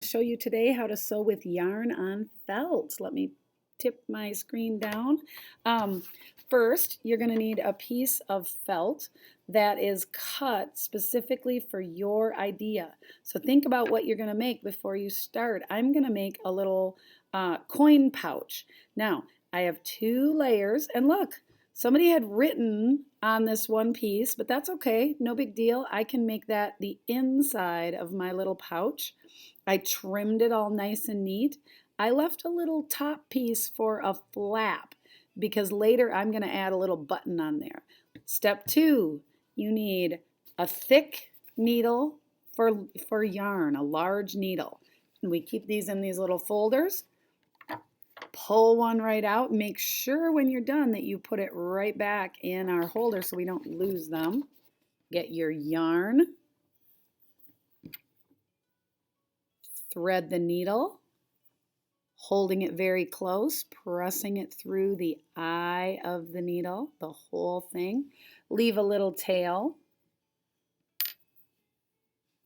Show you today how to sew with yarn on felt. Let me tip my screen down. First, you're going to need a piece of felt that is cut specifically for your idea. So think about what you're going to make before you start. I'm going to make a little coin pouch. Now, I have 2 layers, and look, somebody had written on this one piece, but that's okay, no big deal. I can make that the inside of my little pouch. I trimmed it all nice and neat. I left a little top piece for a flap because later I'm going to add a little button on there. Step 2, you need a thick needle for yarn, a large needle. And we keep these in these little folders. Pull one right out. Make sure when you're done that you put it right back in our holder so we don't lose them. Get your yarn. Thread the needle, holding it very close, pressing it through the eye of the needle, the whole thing. Leave a little tail.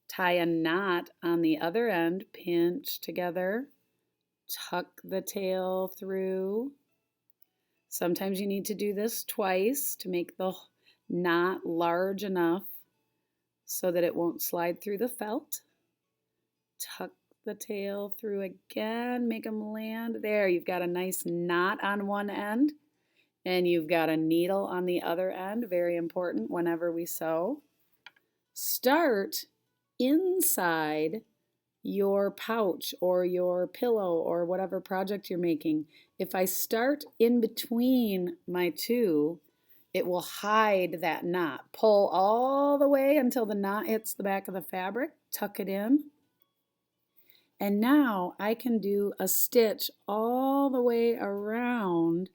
Tie a knot on the other end, pinch together, tuck the tail through. Sometimes you need to do this twice to make the knot large enough so that it won't slide through the felt. Tuck the tail through again, make them land there. You've got a nice knot on one end and you've got a needle on the other end, very important whenever we sew. Start inside your pouch or your pillow or whatever project you're making. If I start in between my 2, it will hide that knot. Pull all the way until the knot hits the back of the fabric, tuck it in. And now I can do a stitch all the way around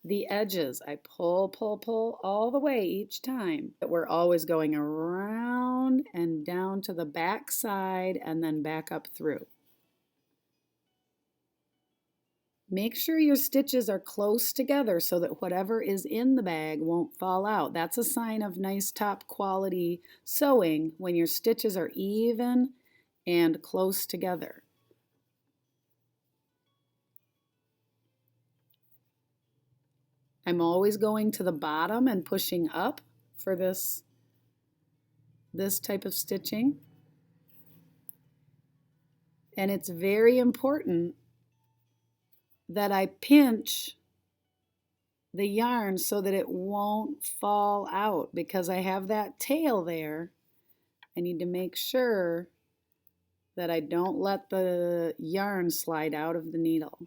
the edges. I pull, pull, pull all the way each time. But we're always going around and down to the back side and then back up through. Make sure your stitches are close together so that whatever is in the bag won't fall out. That's a sign of nice top quality sewing when your stitches are even and close together. I'm always going to the bottom and pushing up for this type of stitching. And it's very important that I pinch the yarn so that it won't fall out because I have that tail there. I need to make sure that I don't let the yarn slide out of the needle.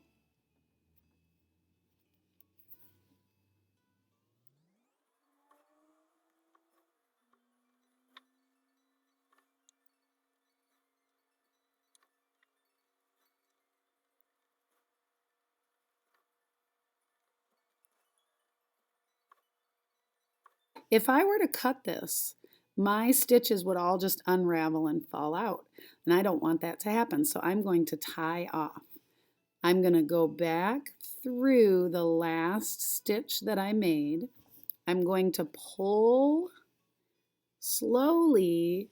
If I were to cut this, my stitches would all just unravel and fall out. And I don't want that to happen, so I'm going to tie off. I'm going to go back through the last stitch that I made. I'm going to pull slowly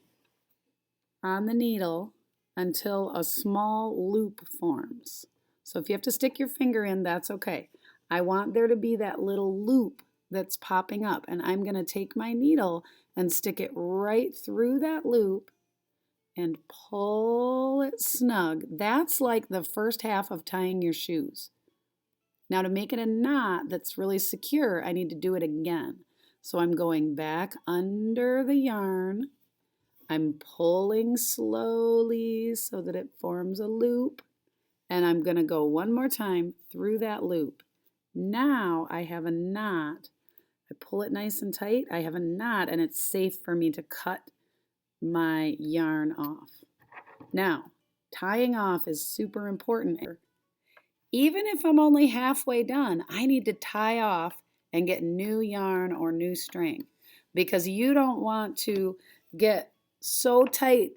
on the needle until a small loop forms. So if you have to stick your finger in, that's okay. I want there to be that little loop that's popping up, and I'm going to take my needle and stick it right through that loop and pull it snug. That's like the first half of tying your shoes. Now to make it a knot that's really secure, I need to do it again. So I'm going back under the yarn. I'm pulling slowly so that it forms a loop. And I'm going to go one more time through that loop. Now I have a knot. I pull it nice and tight. I have a knot and it's safe for me to cut my yarn off. Now, tying off is super important. Even if I'm only halfway done, I need to tie off and get new yarn or new string because you don't want to get so tight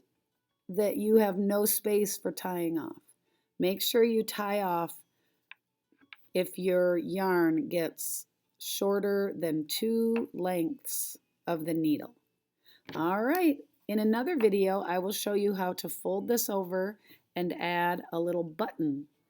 that you have no space for tying off. Make sure you tie off if your yarn gets shorter than 2 lengths of the needle. All right, in another video, I will show you how to fold this over and add a little button